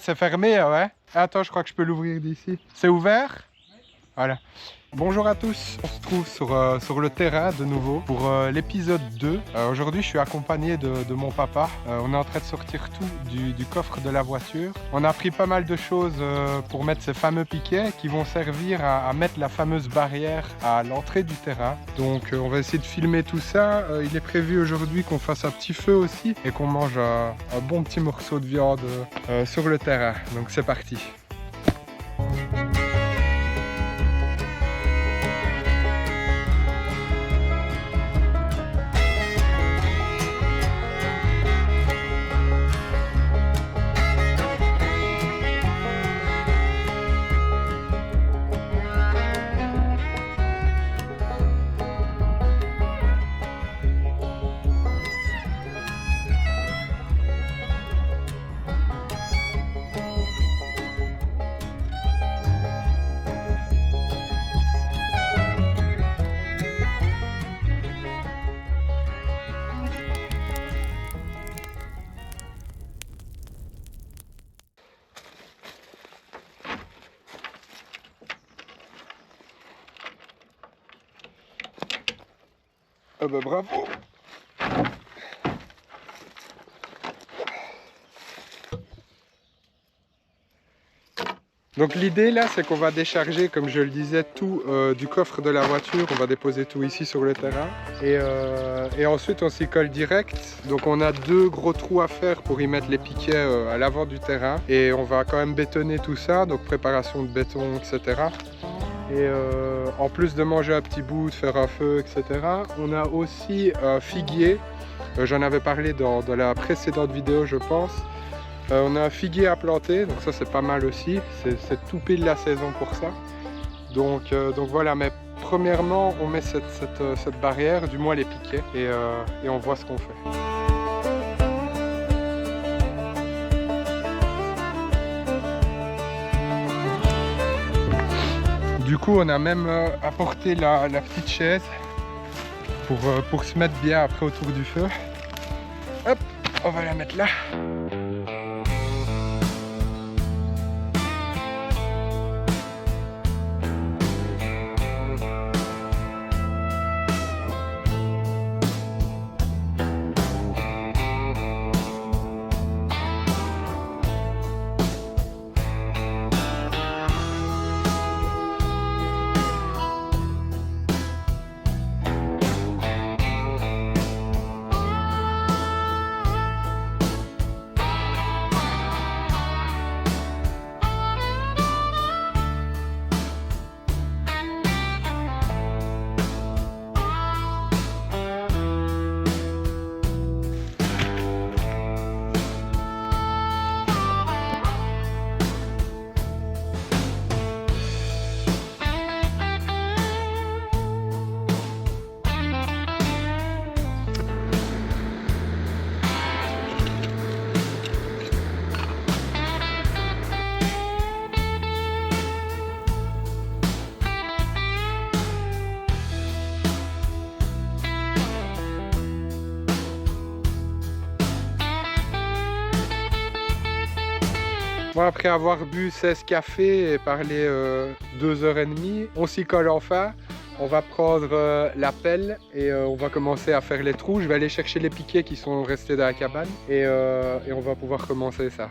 C'est fermé, ouais. Attends, je crois que je peux l'ouvrir d'ici. C'est ouvert? Voilà. Bonjour à tous, on se trouve sur le terrain de nouveau pour l'épisode 2. Aujourd'hui je suis accompagné de mon papa. On est en train de sortir tout du coffre de la voiture. On a pris pas mal de choses pour mettre ces fameux piquets qui vont servir à mettre la fameuse barrière à l'entrée du terrain. Donc on va essayer de filmer tout ça. Il est prévu aujourd'hui qu'on fasse un petit feu aussi et qu'on mange un bon petit morceau de viande sur le terrain. Donc c'est parti. Ah bah bravo! Donc l'idée là, c'est qu'on va décharger, comme je le disais, tout du coffre de la voiture. On va déposer tout ici sur le terrain. Et ensuite on s'y colle direct. Donc on a 2 gros trous à faire pour y mettre les piquets à l'avant du terrain. Et on va quand même bétonner tout ça, donc préparation de béton, etc. Et en plus de manger un petit bout, de faire un feu, etc. On a aussi un figuier. J'en avais parlé dans la précédente vidéo, je pense. On a un figuier à planter, donc ça c'est pas mal aussi. C'est tout pile la saison pour ça. Donc voilà, mais premièrement on met cette barrière, du moins les piquets, et on voit ce qu'on fait. Du coup, on a même apporté la petite chaise pour se mettre bien après autour du feu. Hop, on va la mettre là. Bon, après avoir bu 16 cafés et parlé 2h30, on s'y colle enfin. On va prendre la pelle et on va commencer à faire les trous. Je vais aller chercher les piquets qui sont restés dans la cabane et on va pouvoir commencer ça.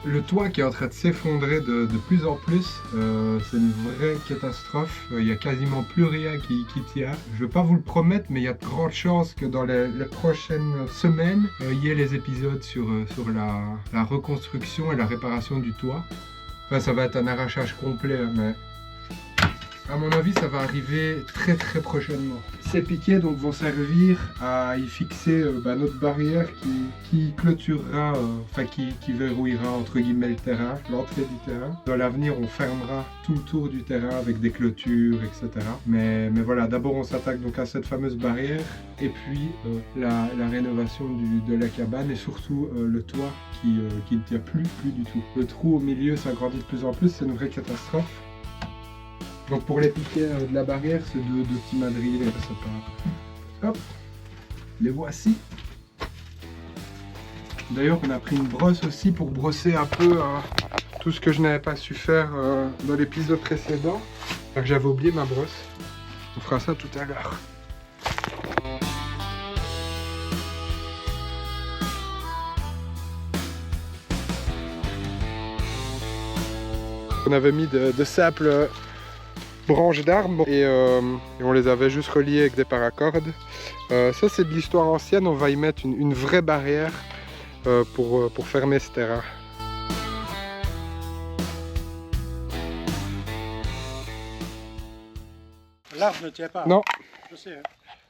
Le toit qui est en train de s'effondrer de plus en plus, c'est une vraie catastrophe. Il n'y a quasiment plus rien qui tient. Je ne vais pas vous le promettre, mais il y a de grandes chances que dans les prochaines semaines, il y ait les épisodes sur la reconstruction et la réparation du toit. Enfin, ça va être un arrachage complet, mais À mon avis, ça va arriver très très prochainement. Ces piquets donc vont servir à y fixer notre barrière qui clôturera, enfin qui verrouillera entre guillemets le terrain, l'entrée du terrain. Dans l'avenir, on fermera tout le tour du terrain avec des clôtures, etc. Mais voilà, d'abord on s'attaque donc à cette fameuse barrière et puis la rénovation de la cabane et surtout le toit qui ne tient plus du tout. Le trou au milieu s'agrandit de plus en plus, c'est une vraie catastrophe. Donc pour les piquets de la barrière, c'est deux petits madriers, c'est pas... Hop, les voici. D'ailleurs, on a pris une brosse aussi pour brosser un peu tout ce que je n'avais pas su faire dans l'épisode précédent. Donc j'avais oublié ma brosse. On fera ça tout à l'heure. On avait mis de simples branches d'arbres et on les avait juste reliées avec des paracordes. Ça c'est de l'histoire ancienne, on va y mettre une vraie barrière pour fermer ce terrain. L'arbre ne tient pas. Non. Je sais. Hein.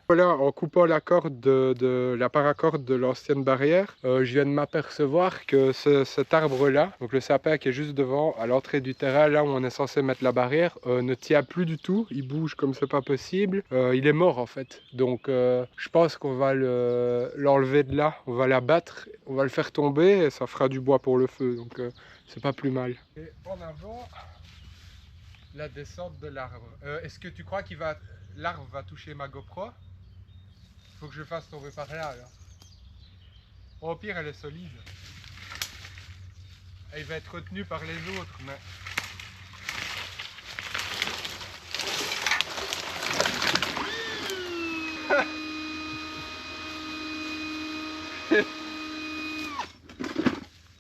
Voilà, en coupant la corde de la paracorde de l'ancienne barrière, je viens de m'apercevoir que cet arbre-là, donc le sapin qui est juste devant, à l'entrée du terrain, là où on est censé mettre la barrière, ne tient plus du tout. Il bouge comme c'est pas possible. Il est mort en fait. Donc je pense qu'on va l'enlever de là, on va l'abattre, on va le faire tomber et ça fera du bois pour le feu. Donc c'est pas plus mal. Et en avant, la descente de l'arbre. Est-ce que tu crois l'arbre va toucher ma GoPro? Faut que je fasse tomber par là. Au pire, elle est solide. Elle va être retenue par les autres, mais...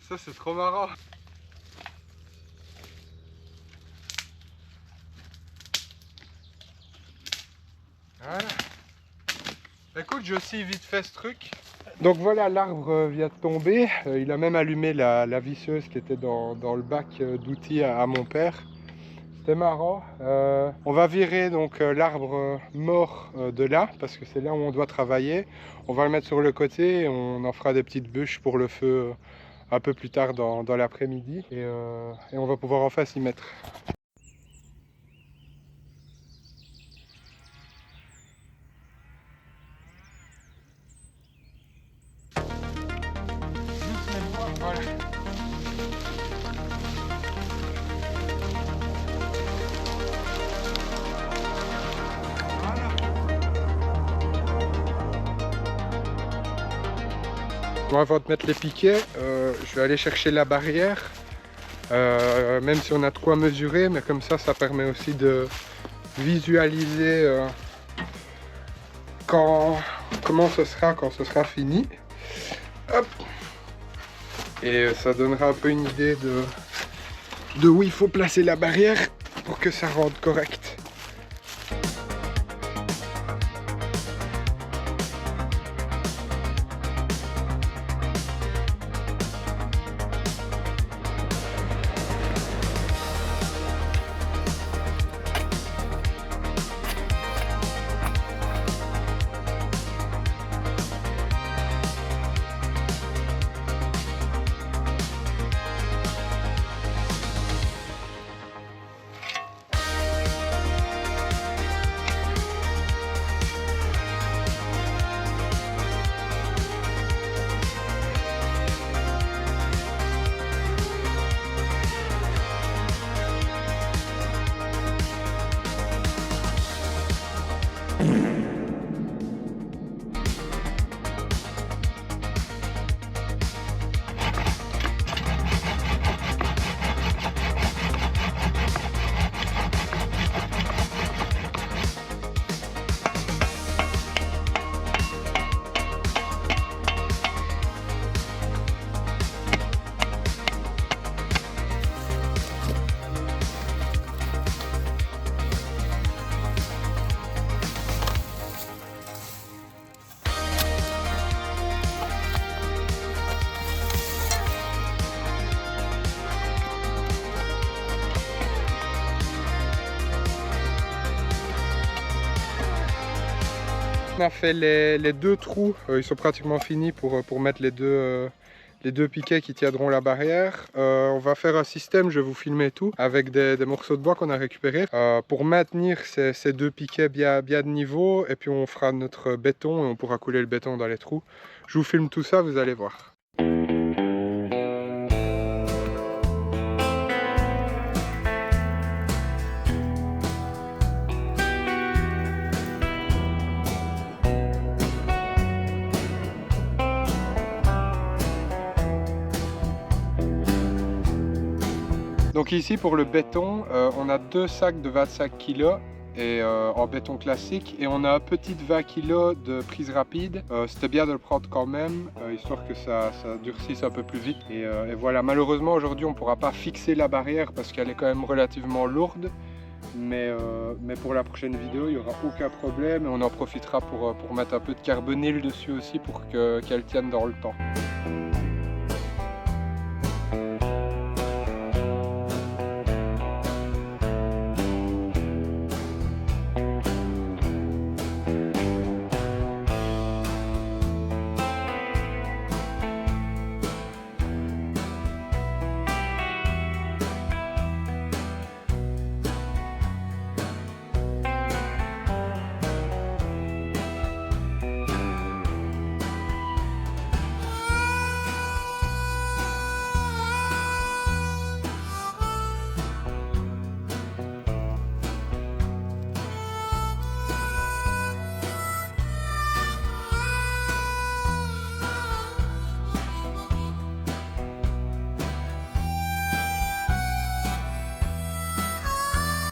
Ça, c'est trop marrant. Voilà. Écoute, j'ai aussi vite fait ce truc. Donc voilà, l'arbre vient de tomber. Il a même allumé la visseuse qui était dans le bac d'outils à mon père. C'était marrant. On va virer donc l'arbre mort de là, parce que c'est là où on doit travailler. On va le mettre sur le côté et on en fera des petites bûches pour le feu un peu plus tard dans l'après-midi. Et on va pouvoir enfin s'y mettre. Voilà. Bon, avant de mettre les piquets, je vais aller chercher la barrière. Même si on a de quoi mesurer, mais comme ça permet aussi de visualiser comment ce sera quand ce sera fini. Hop. Et ça donnera un peu une idée de où il faut placer la barrière pour que ça rende correct. On a fait les deux trous, ils sont pratiquement finis pour mettre les deux piquets qui tiendront la barrière. On va faire un système, je vais vous filmer tout, avec des morceaux de bois qu'on a récupérés pour maintenir ces deux piquets bien de niveau, et puis on fera notre béton et on pourra couler le béton dans les trous. Je vous filme tout ça, vous allez voir. Donc ici pour le béton, on a deux sacs de 25 kg et, en béton classique, et on a un petit 20 kg de prise rapide. C'était bien de le prendre quand même, histoire que ça durcisse un peu plus vite. Et voilà, malheureusement aujourd'hui on ne pourra pas fixer la barrière parce qu'elle est quand même relativement lourde. Mais pour la prochaine vidéo, il n'y aura aucun problème et on en profitera pour mettre un peu de carbonyle dessus aussi pour qu'elle tienne dans le temps.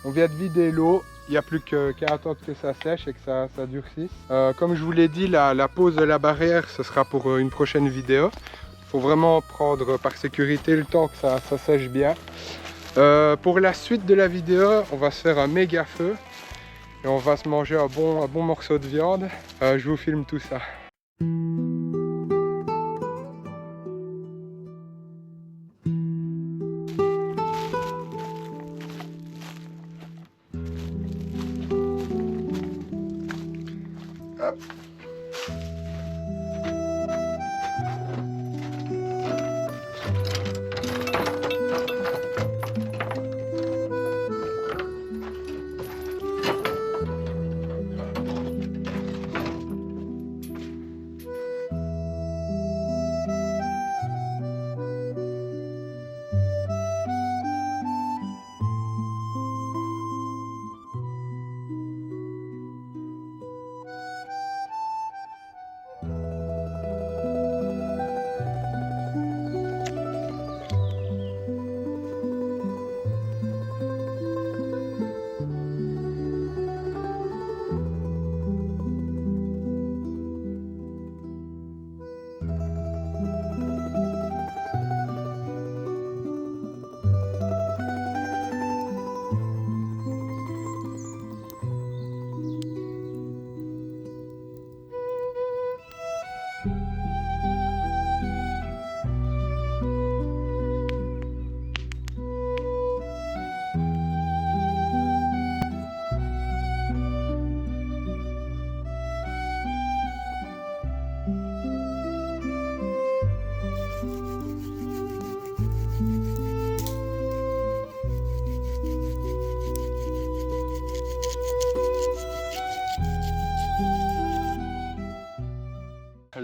On vient de vider l'eau, il n'y a plus qu'à attendre que ça sèche et que ça durcisse. Comme je vous l'ai dit, la pose de la barrière, ce sera pour une prochaine vidéo. Il faut vraiment prendre par sécurité le temps que ça sèche bien. Pour la suite de la vidéo, on va se faire un méga feu et on va se manger un bon morceau de viande. Je vous filme tout ça. Hop.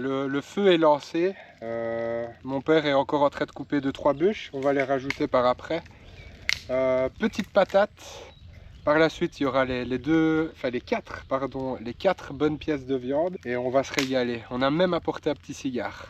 Le feu est lancé, mon père est encore en train de couper 2-3 bûches, on va les rajouter par après. Petite patate, par la suite il y aura les quatre bonnes pièces de viande et on va se régaler. On a même apporté un petit cigare.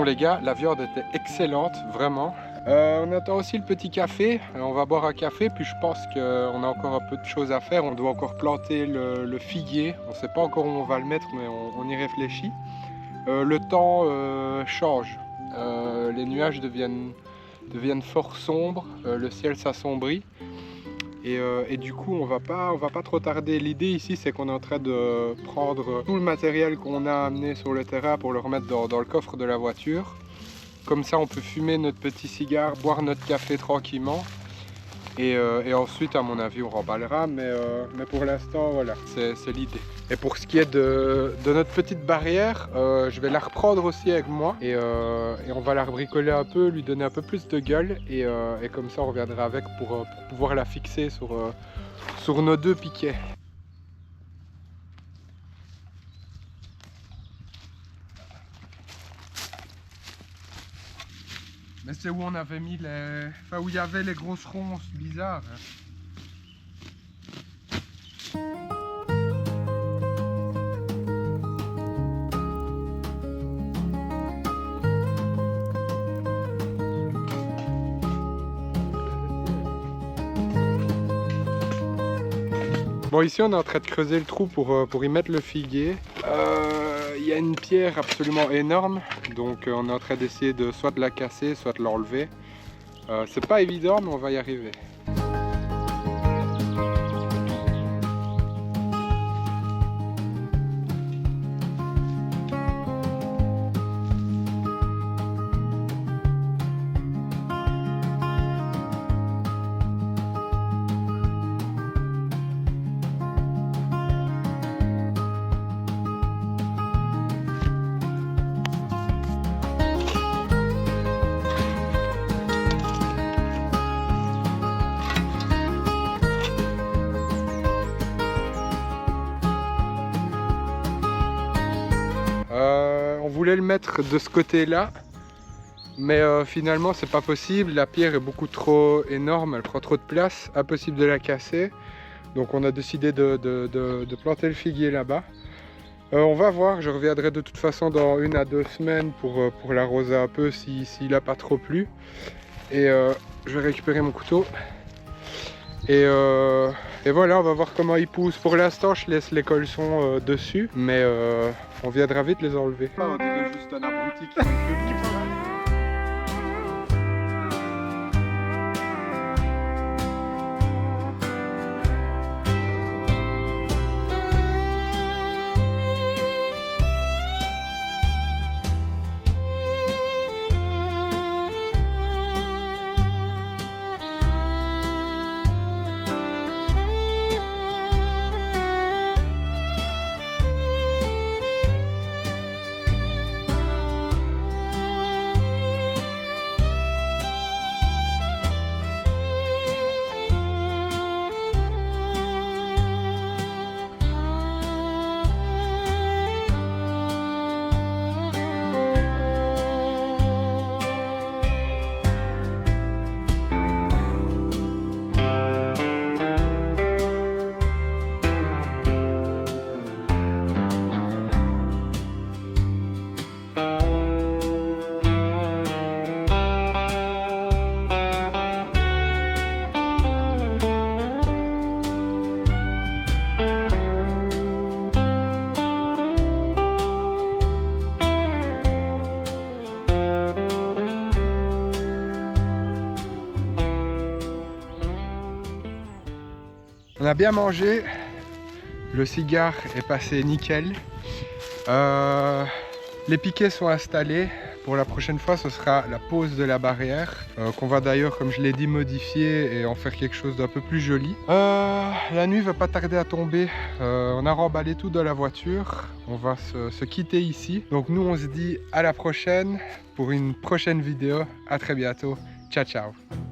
les gars, la viande était excellente, vraiment. On attend aussi le petit café. On va boire un café, puis je pense qu'on a encore un peu de choses à faire. On doit encore planter le figuier. On ne sait pas encore où on va le mettre, mais on y réfléchit. Le temps change. Les nuages deviennent fort sombres. Le ciel s'assombrit. Et du coup, on va pas trop tarder. L'idée ici, c'est qu'on est en train de prendre tout le matériel qu'on a amené sur le terrain pour le remettre dans le coffre de la voiture. Comme ça, on peut fumer notre petit cigare, boire notre café tranquillement. Et ensuite, à mon avis, on remballera. Mais pour l'instant, voilà, c'est l'idée. Et pour ce qui est de notre petite barrière, je vais la reprendre aussi avec moi. Et on va la rebricoler un peu, lui donner un peu plus de gueule. Et comme ça, on reviendra avec pour pouvoir la fixer sur nos 2 piquets. Mais c'est où on avait mis les... Enfin, où il y avait les grosses ronces bizarres. Bon, ici on est en train de creuser le trou pour y mettre le figuier. Il y a une pierre absolument énorme, donc on est en train d'essayer de soit de la casser, soit de l'enlever. C'est pas évident, mais on va y arriver. On voulait le mettre de ce côté-là, mais finalement c'est pas possible. La pierre est beaucoup trop énorme, elle prend trop de place, impossible de la casser. Donc on a décidé de planter le figuier là-bas. On va voir, je reviendrai de toute façon dans 1 à 2 semaines pour l'arroser un peu s'il n'a pas trop plu. Et je vais récupérer mon couteau. Et voilà, on va voir comment ils poussent. Pour l'instant, je laisse les colsons dessus, mais on viendra vite les enlever. On dirait juste un abruti qui On a bien mangé, le cigare est passé nickel. Les piquets sont installés. Pour la prochaine fois, ce sera la pose de la barrière, qu'on va d'ailleurs, comme je l'ai dit, modifier et en faire quelque chose d'un peu plus joli. La nuit va pas tarder à tomber. On a remballé tout dans la voiture. On va se quitter ici. Donc nous, on se dit à la prochaine pour une prochaine vidéo. À très bientôt. Ciao, ciao.